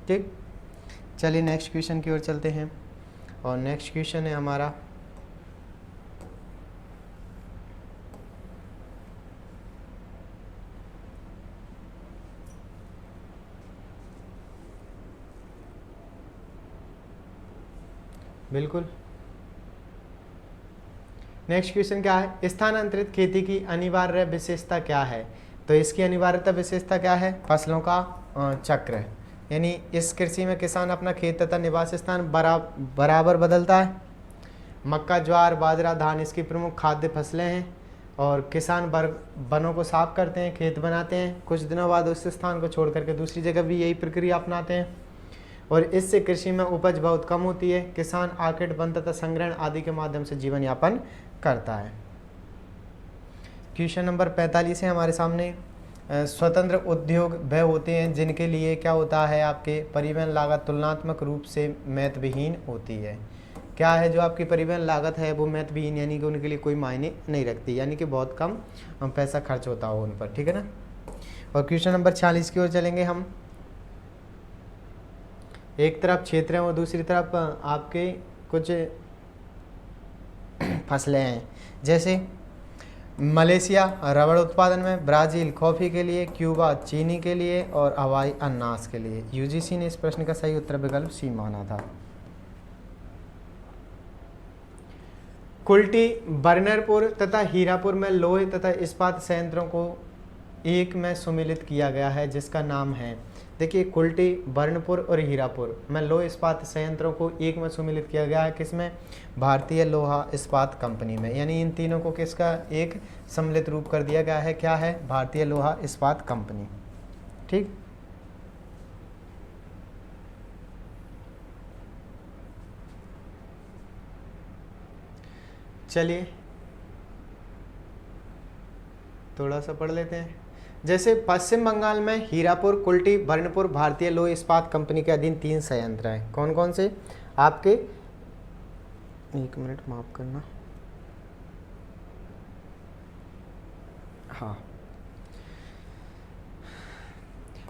ठीक। चलिए नेक्स्ट क्वेश्चन की ओर चलते हैं, और नेक्स्ट क्वेश्चन है हमारा बिल्कुल नेक्स्ट क्वेश्चन क्या है, स्थानांतरित खेती की अनिवार्य विशेषता क्या है, तो इसकी अनिवार्यता विशेषता क्या है, फसलों का चक्र, यानी इस कृषि में किसान अपना खेत तथा निवास स्थान बराबर बदलता है। मक्का, ज्वार, बाजरा, धान इसकी प्रमुख खाद्य फसलें हैं, और किसान वनों को साफ करते हैं, खेत बनाते हैं, कुछ दिनों बाद उस स्थान को छोड़ करके दूसरी जगह भी यही प्रक्रिया अपनाते हैं, और इससे कृषि में उपज बहुत कम होती है। किसान आर्किड, वन तथा संग्रहण आदि के माध्यम से जीवन यापन करता है। क्वेश्चन नंबर 45 है हमारे सामने, स्वतंत्र उद्योग वह होते हैं जिनके लिए क्या होता है आपके परिवहन लागत तुलनात्मक रूप से महत्वहीन होती है। क्या है जो आपकी परिवहन लागत है वो महत्वहीन, यानी कि उनके लिए कोई मायने नहीं रखती, यानी कि बहुत कम पैसा खर्च होता हो उन पर, ठीक है ना। और क्वेश्चन नंबर 46 की ओर चलेंगे हम। एक तरफ क्षेत्र है और दूसरी तरफ आपके कुछ फसलें हैं, जैसे मलेशिया रबड़ उत्पादन में, ब्राज़ील कॉफ़ी के लिए, क्यूबा चीनी के लिए, और हवाई अनानास के लिए। यूजीसी ने इस प्रश्न का सही उत्तर विकल्प सी माना था। कुल्टी, बर्नरपुर तथा हीरापुर में लोहे तथा इस्पात संयंत्रों को एक में सम्मिलित किया गया है, जिसका नाम है, देखिए कुल्टी, बर्नपुर और हीरापुर में लोह इस्पात संयंत्रों को एक में सम्मिलित किया गया है, किसमें, भारतीय लोहा इस्पात कंपनी में, यानी इन तीनों को किसका एक सम्मिलित रूप कर दिया गया है, क्या है, भारतीय लोहा इस्पात कंपनी, ठीक। चलिए थोड़ा सा पढ़ लेते हैं। जैसे पश्चिम बंगाल में हीरापुर, कुल्टी, बर्नपुर भारतीय लोह इस्पात कंपनी के अधीन 3 संयंत्र हैं। कौन कौन से आपके, एक मिनट माफ करना, हाँ,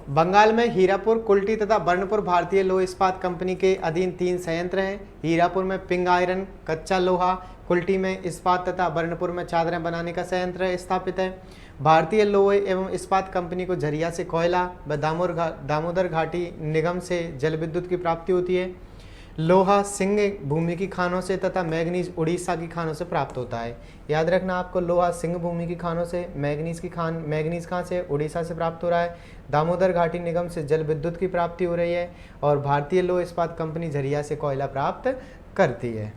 बंगाल में हीरापुर, कुल्टी तथा बर्नपुर भारतीय लोह इस्पात कंपनी के अधीन 3 संयंत्र हैं। हीरापुर में पिंग आयरन कच्चा लोहा, कुल्टी में इस्पात तथा बर्नपुर में चादरें बनाने का संयंत्र स्थापित है। भारतीय लोहे एवं इस्पात कंपनी को झरिया से कोयला व दामोदर घाटी निगम से जल विद्युत की प्राप्ति होती है। लोहा सिंह भूमि की खानों से तथा मैग्नीज उड़ीसा की खानों से प्राप्त होता है। याद रखना आपको, लोहा सिंह भूमि की खानों से, मैग्नीज कहाँ से, उड़ीसा से प्राप्त हो रहा है। दामोदर घाटी निगम से जल विद्युत की प्राप्ति हो रही है, और भारतीय लोह इस्पात कंपनी झरिया से कोयला प्राप्त करती है।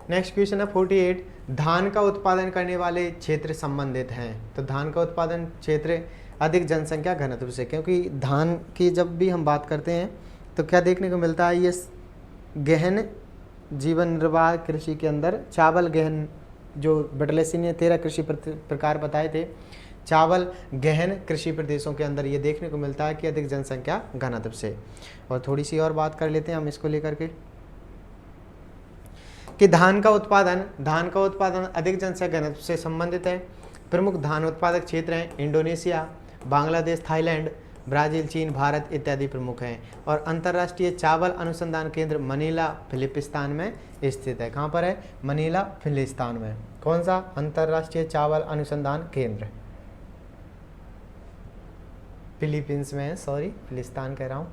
नेक्स्ट क्वेश्चन है 48, धान का उत्पादन करने वाले क्षेत्र संबंधित हैं। तो धान का उत्पादन क्षेत्र अधिक जनसंख्या घनत्व से, क्योंकि धान की जब भी हम बात करते हैं तो क्या देखने को मिलता है, ये गहन जीवन निर्वाह कृषि के अंदर चावल गहन, जो बटलेसी ने 13 कृषि प्रकार बताए थे, चावल गहन कृषि प्रदेशों के अंदर ये देखने को मिलता है कि अधिक जनसंख्या घनत्व से। और थोड़ी सी और बात कर लेते हैं हम इसको लेकर के, कि धान का उत्पादन अधिक जनसंख्या घनत्व से संबंधित है। प्रमुख धान उत्पादक क्षेत्र हैं इंडोनेशिया, बांग्लादेश, थाईलैंड, ब्राज़ील, चीन, भारत इत्यादि प्रमुख हैं। और अंतर्राष्ट्रीय चावल अनुसंधान केंद्र मनीला फिलिपिस्तान में स्थित है। कहाँ पर है, मनीला फिलिस्तान में। कौन सा, अंतर्राष्ट्रीय चावल अनुसंधान केंद्र, फिलीपींस में है, सॉरी फिलिस्तान कह रहा हूँ।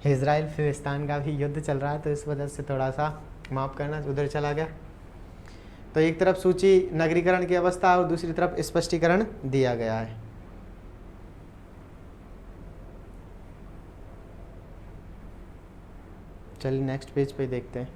इजराइल फिलिस्तान का भी युद्ध चल रहा है, तो इस वजह से थोड़ा सा माफ करना, उधर चला गया। तो एक तरफ सूची नगरीकरण की अवस्था और दूसरी तरफ स्पष्टीकरण दिया गया है। चलिए नेक्स्ट पेज पे देखते हैं।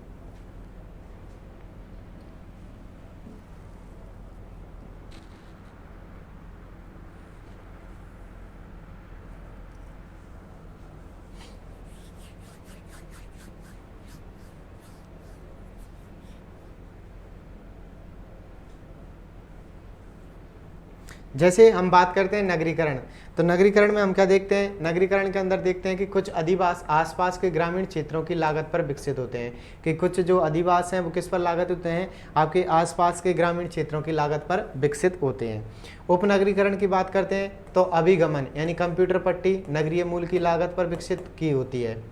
जैसे हम बात करते हैं नगरीकरण, तो नगरीकरण में हम क्या देखते हैं, नगरीकरण के अंदर देखते हैं कि कुछ अधिवास आसपास के ग्रामीण क्षेत्रों की लागत पर विकसित होते हैं, कि कुछ जो अधिवास हैं वो किस पर लागत होते हैं, आपके आसपास के ग्रामीण क्षेत्रों की लागत पर विकसित होते हैं। उपनगरीकरण की बात करते हैं तो अभिगमन यानी कंप्यूटर पट्टी नगरीय मूल की लागत पर विकसित की होती है।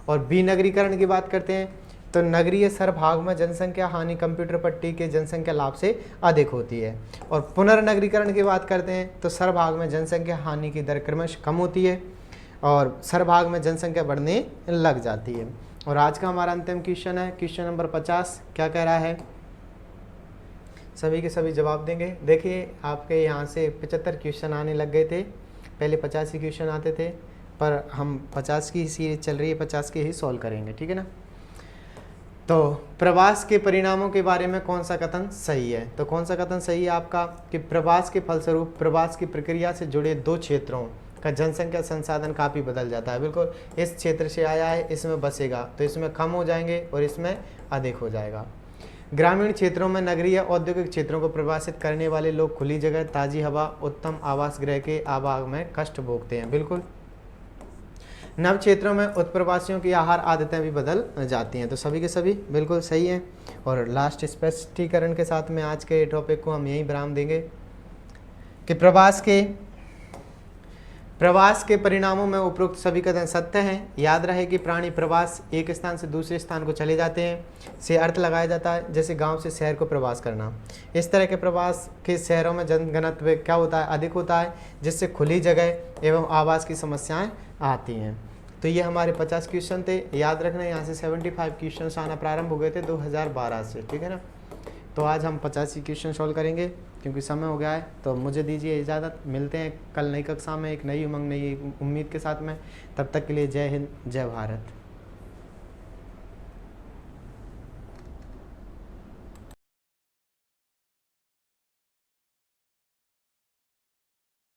और विनगरीकरण की बात करते हैं तो नगरीय सरभाग में जनसंख्या हानि कंप्यूटर पट्टी के जनसंख्या लाभ से अधिक होती है। और पुनर्नगरीकरण की बात करते हैं तो सरभाग में जनसंख्या हानि की दर क्रमश कम होती है और सरभाग में जनसंख्या बढ़ने लग जाती है। और आज का हमारा अंतिम क्वेश्चन है क्वेश्चन नंबर 50। क्या कह रहा है, सभी के सभी जवाब देंगे। देखिए आपके यहाँ से 75 क्वेश्चन आने लग गए थे, पहले 50 ही क्वेश्चन आते थे, पर हम 50 की सीरीज चल रही है, 50 के ही सॉल्व करेंगे, ठीक है ना। तो प्रवास के परिणामों के बारे में कौन सा कथन सही है, तो कौन सा कथन सही है आपका कि प्रवास के फलस्वरूप प्रवास की प्रक्रिया से जुड़े दो क्षेत्रों का जनसंख्या संसाधन काफ़ी बदल जाता है। बिल्कुल, इस क्षेत्र से आया है, इसमें बसेगा तो इसमें कम हो जाएंगे और इसमें अधिक हो जाएगा। ग्रामीण क्षेत्रों में नगरीय औद्योगिक क्षेत्रों को प्रवासित करने वाले लोग खुली जगह, ताज़ी हवा, उत्तम आवास गृह के अभाव में कष्ट भोगते हैं। बिल्कुल, नव क्षेत्रों में उत्प्रवासियों की आहार आदतें भी बदल जाती हैं। तो सभी के सभी बिल्कुल सही हैं। और लास्ट स्पष्टीकरण के साथ में आज के टॉपिक को हम यहीं विराम देंगे कि प्रवास के परिणामों में उपरोक्त सभी कथन सत्य हैं। याद रहे कि प्राणी प्रवास एक स्थान से दूसरे स्थान को चले जाते हैं से अर्थ लगाया जाता है, जैसे गांव से शहर को प्रवास करना। इस तरह के प्रवास के शहरों में जनघनत्व क्या होता है, अधिक होता है, जिससे खुली जगह एवं आवास की समस्याएं आती हैं। तो ये हमारे 50 क्वेश्चन थे। याद रखना यहाँ से 75 क्वेश्चन आना प्रारंभ हो गए थे 2012 से, ठीक है ना। तो आज हम 85 क्वेश्चन सॉल्व करेंगे क्योंकि समय हो गया है। तो मुझे दीजिए इजाज़त, मिलते हैं कल नई कक्षा में एक नई उमंग नई उम्मीद के साथ में। तब तक के लिए जय हिंद, जय भारत।